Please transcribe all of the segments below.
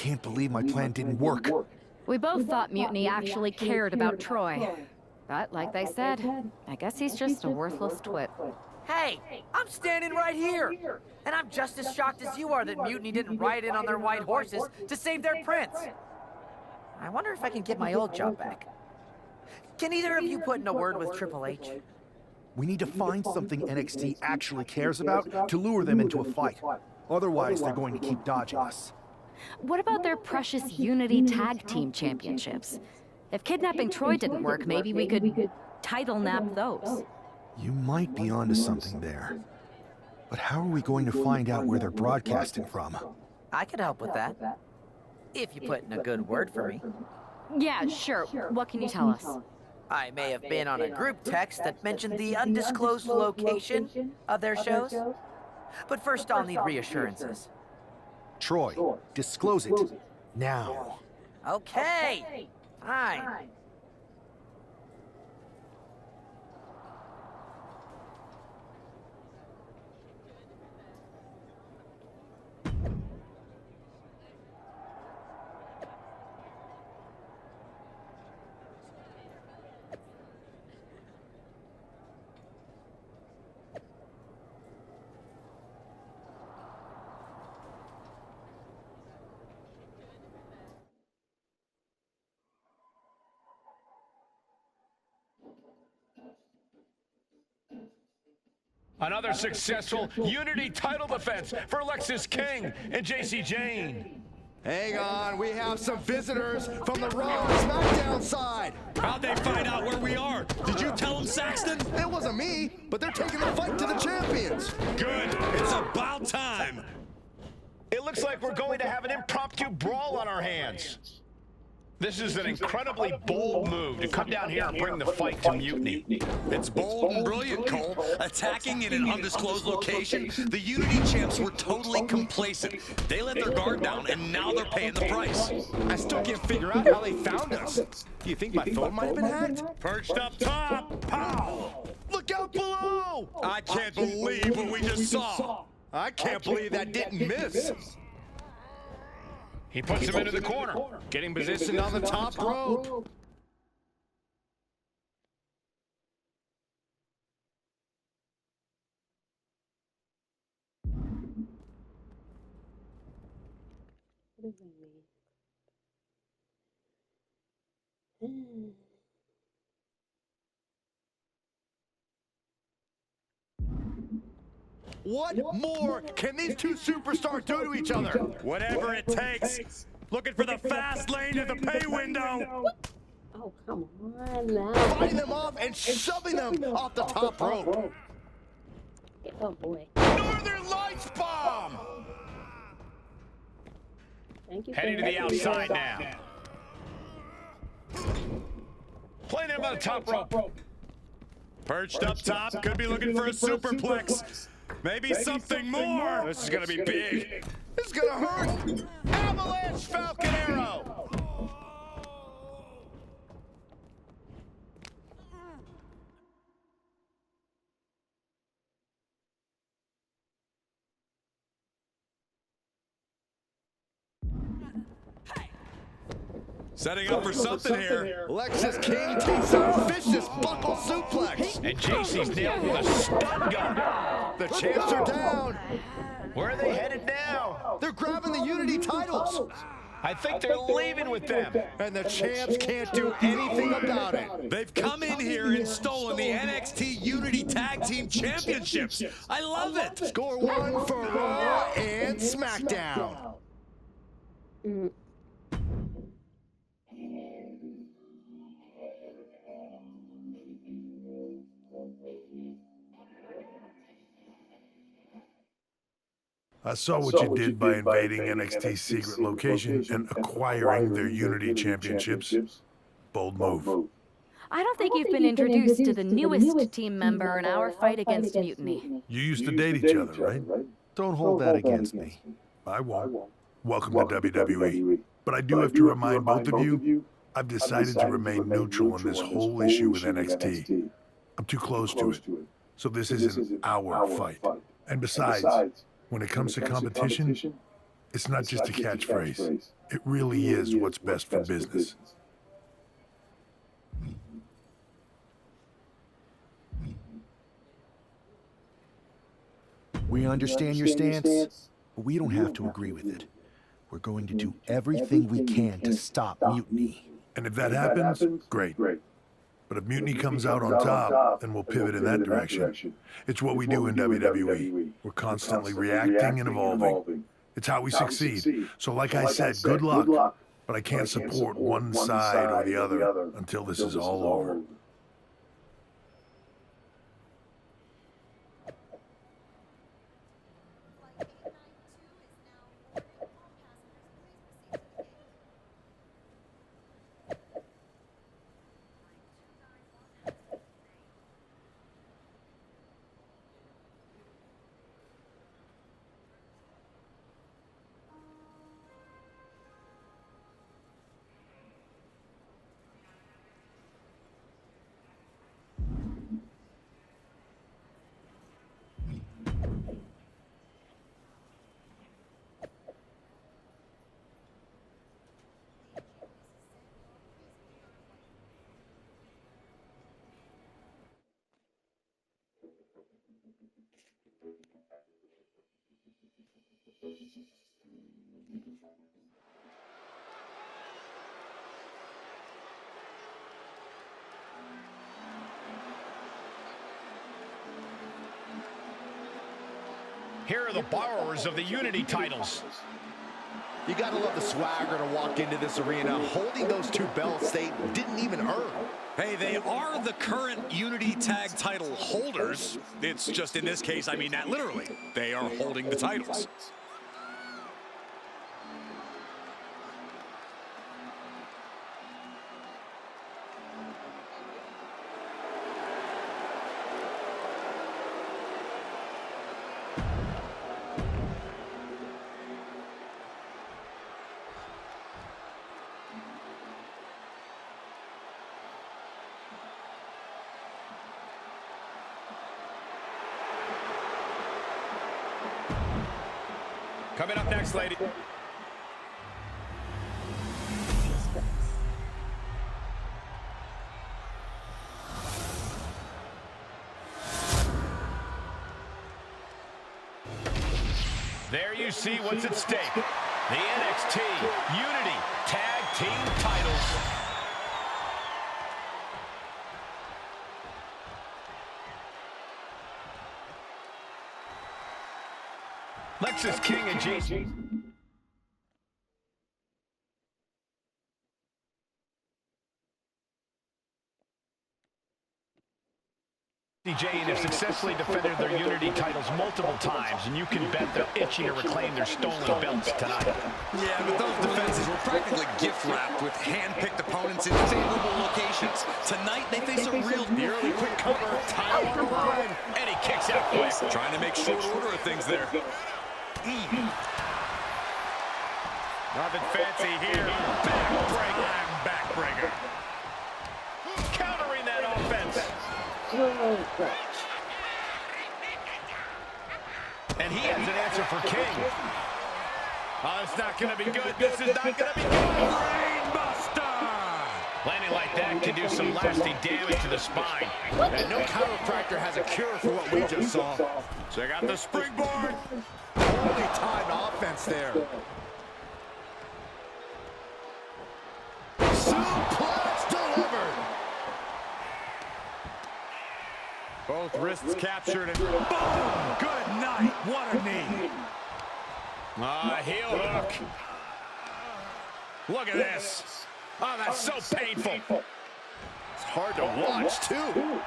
can't believe my plan didn't work. We both thought Mutiny actually cared about Troy. But like they said, I guess he's just a worthless twit. Hey, I'm standing right here. And I'm just as shocked as you are that Mutiny didn't ride in on their white horses to save their prince. I wonder if I can get my old job back. Can either of you put in a word with Triple H? We need to find something NXT actually cares about to lure them into a fight. Otherwise, they're going to keep dodging us. What about their precious Unity Tag Team Championships? If kidnapping Troy didn't work, maybe we could title nap those. You might be onto something there. But how are we going to find out where they're broadcasting from? I could help with that. If you put in a good word for me. Yeah, sure. What can you tell us? I may have been on a group text that mentioned the undisclosed location of their shows. But first I'll need reassurances. Troy, disclose it. Now. Okay. Fine. Another successful Unity title defense for Lexis King and JC Jane. Hang on, we have some visitors from the Raw and SmackDown side. How'd they find out where we are? Did you tell them, Saxton? It wasn't me, but they're taking the fight to the champions. Good. It's about time. It looks like we're going to have an impromptu brawl on our hands. This is an incredibly bold move to come down here and bring the fight to Mutiny. It's bold and brilliant, Cole. Attacking in an undisclosed location, the Unity champs were totally complacent. They let their guard down, and now they're paying the price. I still can't figure out how they found us. Do you think my phone might have been hacked? Perched up top. Pow! Look out below! I can't believe what we just saw. I can't believe that didn't miss. He puts him into the corner. Getting positioned on the top rope. What does that mean? What more can these two superstars do to each other? Whatever it takes. Looking for the fast lane to the pay window. Oh, come on now. Fighting them off and shoving them off the top rope. Oh, boy. Northern Lights bomb! Thank you. Heading to the outside now. Playing him on the top rope. Perched up top, could be looking for a superplex. Maybe something more. This is gonna be big. This is gonna hurt. Avalanche Falcon Arrow! Setting up for something here. Lexis King takes a vicious buckle suplex. And JC's nailed with a stun gun. The champs are down. Where are they headed now? They're grabbing the Unity titles. I think they're leaving with them. And the champs can't do anything about it. They've come in here and stolen the NXT Unity Tag Team Championships. I love it. Score one for Raw and SmackDown. I saw what you did by invading NXT's secret location and acquiring their Unity championships. Bold move. I don't think you've been introduced to the newest team member in our fight against Mutiny. You used to date each other, right? Don't hold that against me. I won't. Welcome to WWE. But I do have to remind both of you, I've decided to remain neutral in this whole issue with NXT. I'm too close to it. So this isn't our fight. And besides, when it comes to competition, It's not just a catchphrase. It really is what's best for business. We understand your stance, but we don't have to agree with it. We're going to do everything we can to stop mutiny. And if that happens, great. But if mutiny comes out on top, then we'll pivot in that direction. It's what we do in WWE. We're constantly reacting and evolving. It's how we succeed. So like I said, good luck. But I can't support one side or the other until this is all over. Here are the borrowers of the Unity titles. You gotta love the swagger to walk into this arena holding those two belts they didn't even earn. Hey, they are the current Unity Tag title holders. It's just in this case, I mean that literally. They are holding the titles. Coming up next, lady. There you see what's at stake. The NXT Unity Tag Team titles. Lexus King and Jason. Jane have successfully defended their Unity titles multiple times, and you can bet they're itching to reclaim their stolen belts tonight. Yeah, but those defenses were practically gift-wrapped with hand-picked opponents in favorable locations. Tonight, they face a real... The early quick cover, title on the line, and he kicks out quick. Trying to make short order of things there. Nothing fancy here. Backbreaker. Countering that offense. And he has an answer for King. Oh, it's not going to be good. This is not going to be good. Brainbuster! Landing like that can do some lasting damage to the spine. And no chiropractor has a cure for what we just saw. Check out the springboard. Holy timed offense there. Suplex delivered. Both wrists captured and boom! Good night. What a knee. Heel hook. Look at this. Oh, that's so painful. It's hard to watch, too.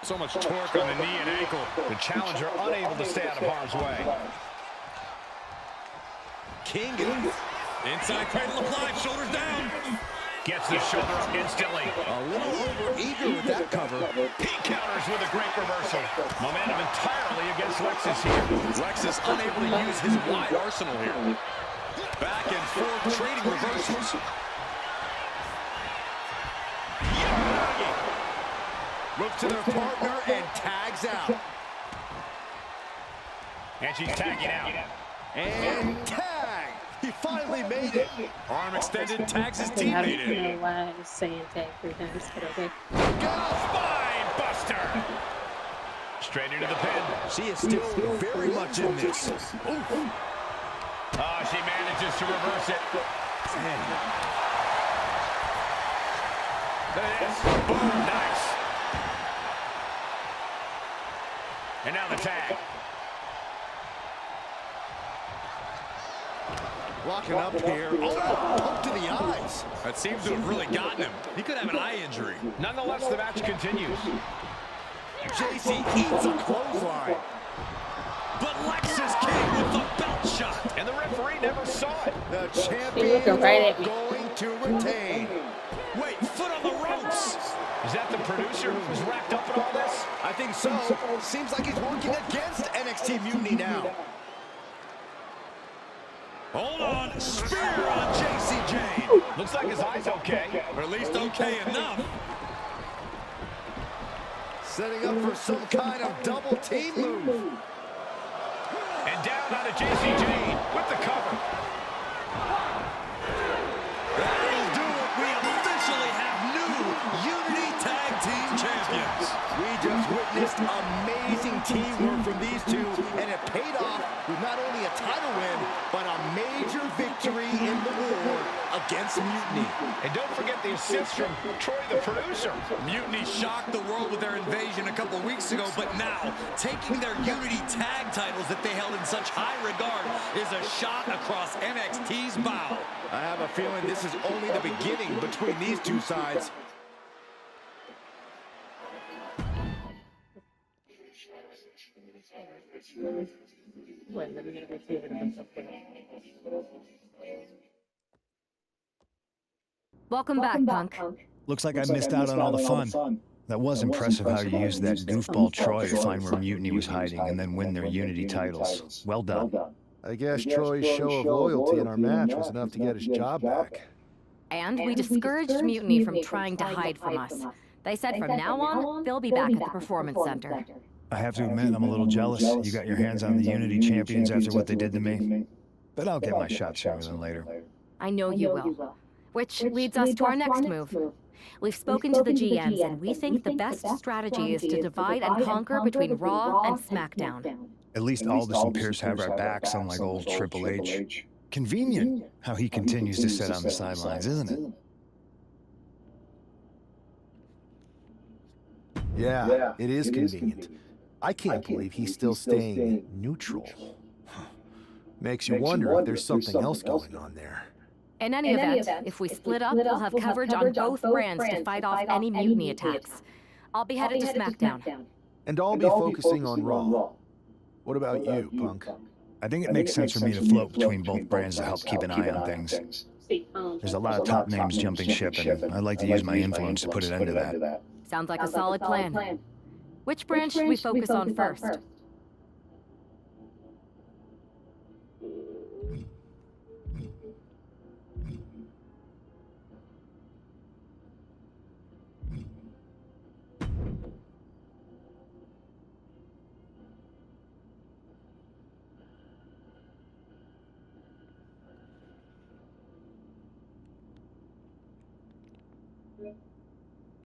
So much torque on the knee and ankle. The challenger unable to stay out of harm's way. King inside cradle applied, shoulders down. Gets the shoulder up instantly. A little over-eager with that cover. He counters with a great reversal. Momentum entirely against Lexus here. Lexus unable to use his wide arsenal here. Back and forth trading reversals. Yagi. Looks to their partner and tags out. And she's tagging out. And tag! He finally made it. Arm extended, tags his I teammate don't in. know why I was saying tag 3 times, but okay. Spine buster. Straight into the pin. She is still very much in this. Ooh. Oh, she manages to reverse it. Look at this. Boom, nice. And now the tag. Locking up here. Oh, pump to the eyes. That seems to have really gotten him. He could have an eye injury. Nonetheless, the match continues. JC eats a clothesline. But Lex is king with the belt shot. And the referee never saw it. The You're champion looking right at me. going to retain. Wait, foot on the ropes. Is that the producer who's wrapped up in all this? I think so. Seems like he's working against NXT Mutiny now. Hold on, spear on JC Jane. Looks like his eye's okay. Or at least okay enough. Setting up for some kind of double team move. And down on to JC Jane with the cover. That'll do it. We officially have new Unity Tag Team Champions. We just witnessed amazing teamwork from these two, and it paid off with not only a title win, but a major victory in the war against Mutiny. And don't forget the assist from Troy, the producer. Mutiny shocked the world with their invasion a couple weeks ago, but now taking their Unity Tag titles that they held in such high regard is a shot across NXT's bow. I have a feeling this is only the beginning between these two sides. Wait, let me get a receiver to myself. Welcome back, Punk. Looks like I missed out on all the fun. That was impressive how you used that goofball Troy to find where Mutiny was hiding and then win their Unity titles. Well done. I guess Troy's show of loyalty in our match was enough to get his job back. And we discouraged Mutiny from trying to hide from us. They said from now on, they'll be back at the Performance Center. I have to admit, I'm a little jealous. You got your hands on the Unity champions after what they did to me. But I'll get my shot sooner than later. I know you will. Which leads us to our next move. We've spoken to the GMs, and we think the best strategy is to divide and conquer between Raw and SmackDown. At least Aldous and Pierce have our backs, unlike old Triple H. Convenient how he continues to sit on the sidelines, isn't it? Yeah, it is convenient. I can't believe he's still staying neutral. Makes you wonder if there's something else going on there. In any event, if we split up, we'll have coverage on both brands to fight off any Mutiny attacks. I'll be headed to SmackDown. And I'll be focusing on Raw. What about you, Punk? I think it makes sense for me to float between both brands to help keep an eye on things. There's a lot of top names jumping ship, and I'd like to use my influence to put an end to that. Sounds like a solid plan. Which brand should we focus on first?